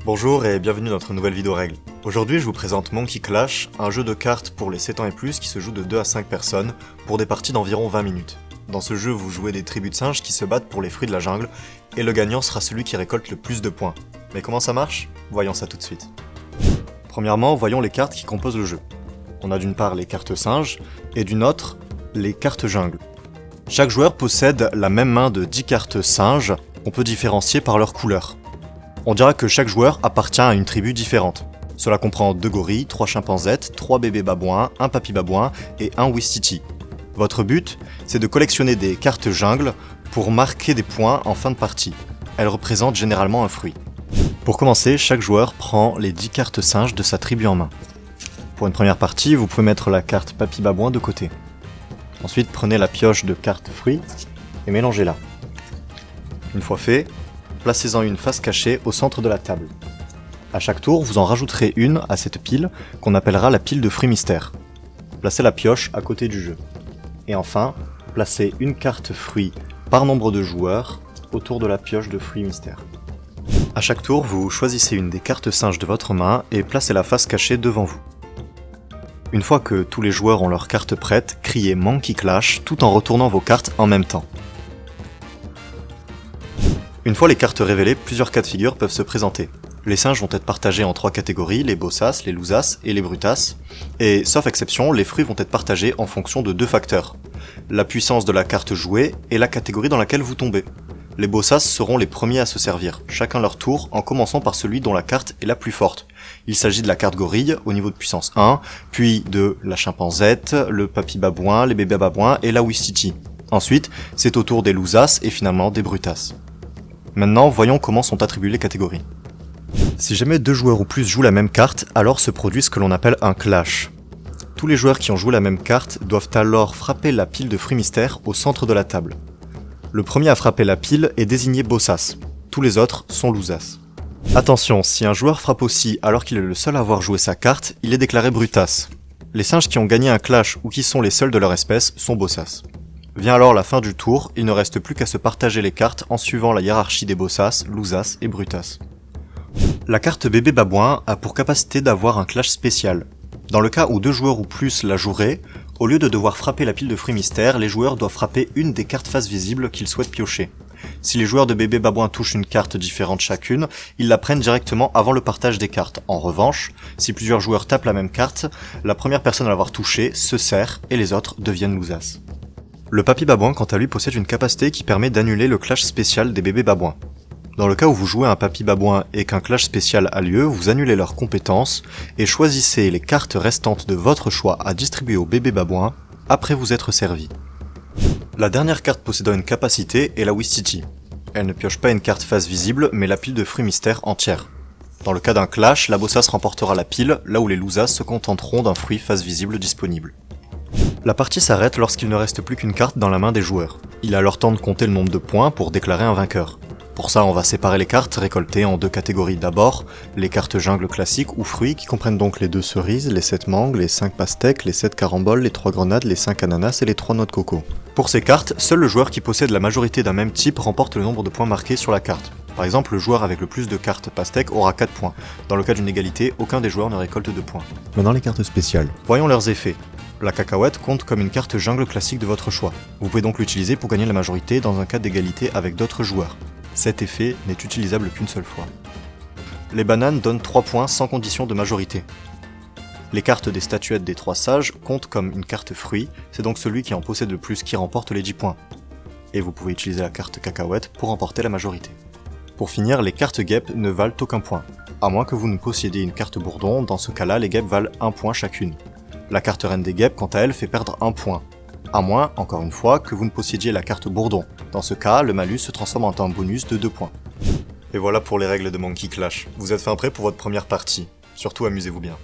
Bonjour et bienvenue dans notre nouvelle vidéo règles. Aujourd'hui je vous présente Monkey Clash, un jeu de cartes pour les 7 ans et plus qui se joue de 2 à 5 personnes pour des parties d'environ 20 minutes. Dans ce jeu vous jouez des tribus de singes qui se battent pour les fruits de la jungle et le gagnant sera celui qui récolte le plus de points. Mais comment ça marche? Voyons ça tout de suite. Premièrement, voyons les cartes qui composent le jeu. On a d'une part les cartes singes et d'une autre les cartes jungle. Chaque joueur possède la même main de 10 cartes singes qu'on peut différencier par leur couleur. On dira que chaque joueur appartient à une tribu différente. Cela comprend 2 gorilles, 3 chimpanzettes, 3 bébés babouins, un papy babouin et un Wistiti. Votre but, c'est de collectionner des cartes jungle pour marquer des points en fin de partie. Elles représentent généralement un fruit. Pour commencer, chaque joueur prend les 10 cartes singes de sa tribu en main. Pour une première partie, vous pouvez mettre la carte papy babouin de côté. Ensuite, prenez la pioche de cartes fruits et mélangez-la. Une fois fait, placez-en une face cachée au centre de la table. A chaque tour, vous en rajouterez une à cette pile qu'on appellera la pile de fruits mystères. Placez la pioche à côté du jeu. Et enfin, placez une carte fruit par nombre de joueurs autour de la pioche de fruits mystères. A chaque tour, vous choisissez une des cartes singes de votre main et placez la face cachée devant vous. Une fois que tous les joueurs ont leurs cartes prêtes, criez Monkey Clash tout en retournant vos cartes en même temps. Une fois les cartes révélées, plusieurs cas de figure peuvent se présenter. Les singes vont être partagés en 3 catégories, les bossas, les lousas et les brutas. Et, sauf exception, les fruits vont être partagés en fonction de 2 facteurs. La puissance de la carte jouée et la catégorie dans laquelle vous tombez. Les bossas seront les premiers à se servir, chacun leur tour, en commençant par celui dont la carte est la plus forte. Il s'agit de la carte gorille, au niveau de puissance 1, puis de la chimpanzette, le papy babouin, les bébés babouins et la Wistiti. Ensuite, c'est au tour des lousas et finalement des brutas. Maintenant, voyons comment sont attribuées les catégories. Si jamais 2 joueurs ou plus jouent la même carte, alors se produit ce que l'on appelle un clash. Tous les joueurs qui ont joué la même carte doivent alors frapper la pile de fruits mystères au centre de la table. Le premier à frapper la pile est désigné bossas, tous les autres sont lousas. Attention, si un joueur frappe aussi alors qu'il est le seul à avoir joué sa carte, il est déclaré brutas. Les singes qui ont gagné un clash ou qui sont les seuls de leur espèce sont bossas. Vient alors la fin du tour, il ne reste plus qu'à se partager les cartes en suivant la hiérarchie des bossas, lousas et brutas. La carte bébé babouin a pour capacité d'avoir un clash spécial. Dans le cas où 2 joueurs ou plus la joueraient, au lieu de devoir frapper la pile de fruits mystères, les joueurs doivent frapper une des cartes face visibles qu'ils souhaitent piocher. Si les joueurs de bébé babouin touchent une carte différente chacune, ils la prennent directement avant le partage des cartes. En revanche, si plusieurs joueurs tapent la même carte, la première personne à l'avoir touchée se sert et les autres deviennent lousas. Le papy babouin, quant à lui, possède une capacité qui permet d'annuler le clash spécial des bébés babouins. Dans le cas où vous jouez un papy babouin et qu'un clash spécial a lieu, vous annulez leurs compétences et choisissez les cartes restantes de votre choix à distribuer aux bébés babouins après vous être servi. La dernière carte possédant une capacité est la Wistiti. Elle ne pioche pas une carte face visible, mais la pile de fruits mystères entière. Dans le cas d'un clash, la bossas remportera la pile, là où les lousas se contenteront d'un fruit face visible disponible. La partie s'arrête lorsqu'il ne reste plus qu'une carte dans la main des joueurs. Il est alors temps de compter le nombre de points pour déclarer un vainqueur. Pour ça, on va séparer les cartes récoltées en 2 catégories. D'abord, les cartes jungle classiques ou fruits qui comprennent donc les 2 cerises, les 7 mangues, les 5 pastèques, les 7 caramboles, les 3 grenades, les 5 ananas et les 3 noix de coco. Pour ces cartes, seul le joueur qui possède la majorité d'un même type remporte le nombre de points marqués sur la carte. Par exemple, le joueur avec le plus de cartes pastèques aura 4 points. Dans le cas d'une égalité, aucun des joueurs ne récolte 2 points. Maintenant les cartes spéciales. Voyons leurs effets. La cacahuète compte comme une carte jungle classique de votre choix. Vous pouvez donc l'utiliser pour gagner la majorité dans un cas d'égalité avec d'autres joueurs. Cet effet n'est utilisable qu'une seule fois. Les bananes donnent 3 points sans condition de majorité. Les cartes des statuettes des 3 sages comptent comme une carte fruit, c'est donc celui qui en possède le plus qui remporte les 10 points. Et vous pouvez utiliser la carte cacahuète pour remporter la majorité. Pour finir, les cartes guêpes ne valent aucun point. À moins que vous ne possédiez une carte bourdon, dans ce cas-là, les guêpes valent 1 point chacune. La carte reine des guêpes, quant à elle, fait perdre 1 point. À moins, encore une fois, que vous ne possédiez la carte bourdon. Dans ce cas, le malus se transforme en un bonus de 2 points. Et voilà pour les règles de Monkey Clash. Vous êtes fin prêt pour votre première partie. Surtout amusez-vous bien.